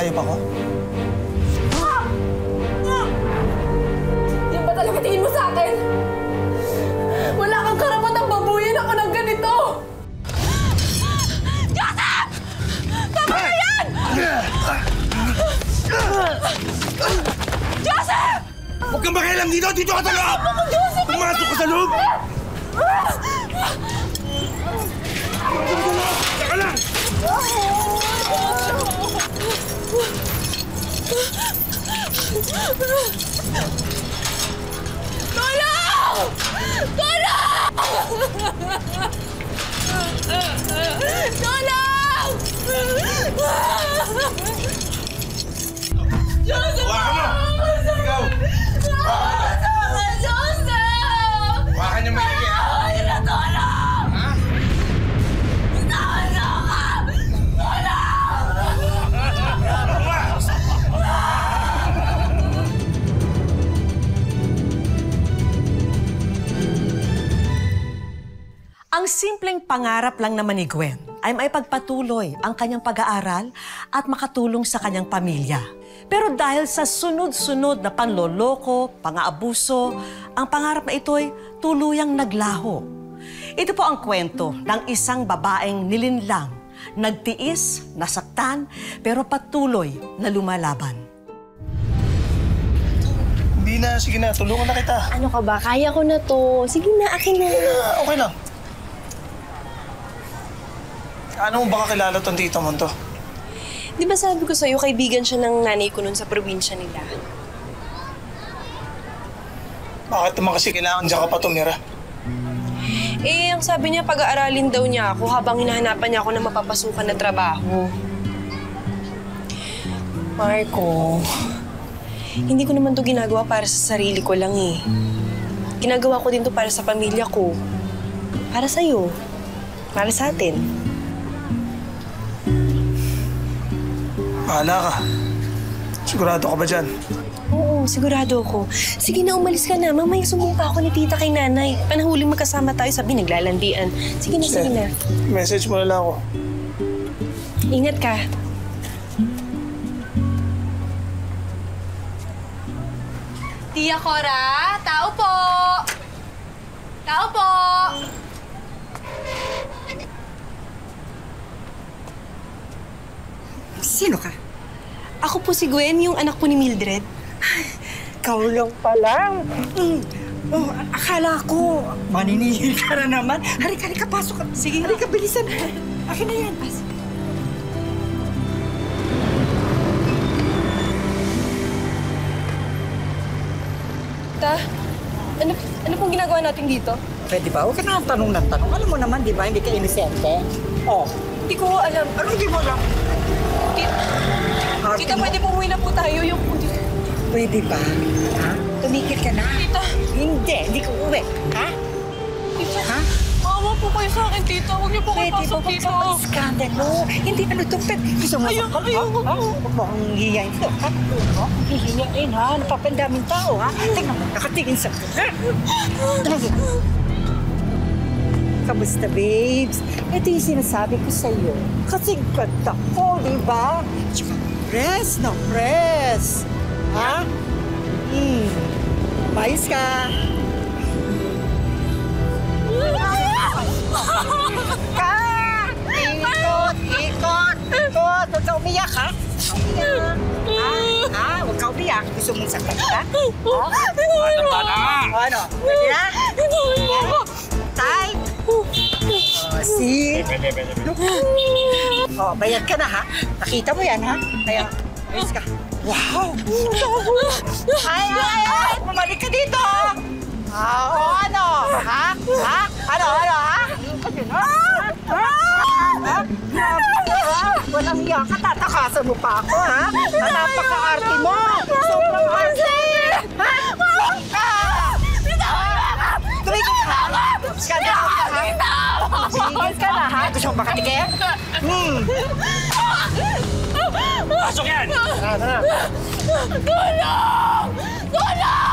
hayop ako? Yan ba talaga tingin mo sa akin? Wala kang karapatang babuyin ako ng ganito! Joseph! Tama na yan! Joseph! Huwag kang makialam dito! Dito ka sa loob! Joseph! Pumasok ka sa loob! Saka lang! Tulong! Tulong! Tulong! Joseph! Ikaw! Joseph! Wakan niyo maigi, ha? Tulong! Ha? Ang simpleng pangarap lang naman ni Gwen ay maipagpatuloy ang kanyang pag-aaral at makatulong sa kanyang pamilya. Pero dahil sa sunod-sunod na panloloko, pang-aabuso, ang pangarap na ito'y tuluyang naglaho. Ito po ang kwento ng isang babaeng nilinlang, nagtiis, nasaktan, pero patuloy na lumalaban. Hindi na. Sige na. Tulungan na kita. Ano ka ba? Kaya ko na to. Sige na, akin na. Okay lang. Ano mo baka kilala tong tita mo to? Di ba sabi ko sa'yo, kaibigan siya ng nanay ko nun sa probinsya nila? Bakit naman kasi kailangan dyan ka pa tumira? Eh, ang sabi niya, pag-aaralin daw niya ako habang hinahanapan niya ako ng mapapasukan na trabaho. Marco, hindi ko naman to ginagawa para sa sarili ko lang eh. Ginagawa ko din to para sa pamilya ko. Para sa'yo. Para sa atin. Bahala ka. Sigurado ka ba dyan? Oo, sigurado ako. Sige na, umalis ka na. Mamaya sumumpa ako ni tita kay nanay. Panahuling magkasama tayo, sabi naglalandian. Sige na, sige na. Message mo na lang ako. Ingat ka. Tia Cora, tao po! Tao po! Sino ka? Ako po si Gwen, yung anak po ni Mildred. Ikaw lang pala. Oh, akala ko, maninihil ka na naman. Halika, halika, pasok ka. Sige. Halika, bilisan. Akin na yan. Ta, ano pong ginagawa natin dito? Pwede ba? Huwag ka na tanong ng tanong. Alam mo naman, di ba? Hindi ka inisente. Oh, Hindi ko alam. ano hindi mo alam? Tita, pwede po umuwi na po tayo. Yung Pwede ba? Ha? Tumikil ka na. Tita. Hindi ko uwi. Ha? Tita, Ha? maawa po kayo sa akin, tita. Huwag niyo po kayo Pwede pasok ba dito. magpapag-skandalo? Hindi na nagtupit. Gusto mo Ayoko, sakal, ha? ayoko. Ha? Huwag mo akong hihiyain dito, ha? Ha? Hihiyain, ha? Napapandaming tao, ha? Tingnan mo, nakatingin sa ha? Kamusta, babes? Ito yung sinasabi ko sa'yo. Kasing ganda ko, di ba? Tsaka press na press. Ha? Mayos ka. Ka! Ikot! Ikot! Ikot! Huwag ka umiyak, ha? Umiyak. Ha? Huwag ka umiyak. Gusto mong saktan ka? Ha? Ano? Pwede na? Type! See? Look. Oh, bayad ka na, ha? Nakita mo yan, ha? Kaya, ayos ka. Wow! Ay! Bumalik ka dito! O ano? Ha? Ha? Ano? Ha? Walang iya ka, tatakasan mo pa ako, ha? Napaka-arte mo! Sobrang arte! Ha? Tumigil ka, ha? Skandal ka, ha? Tumigil ka na, ha? Gusto mo makatigil? Pasok yan! Tulong! Tulong!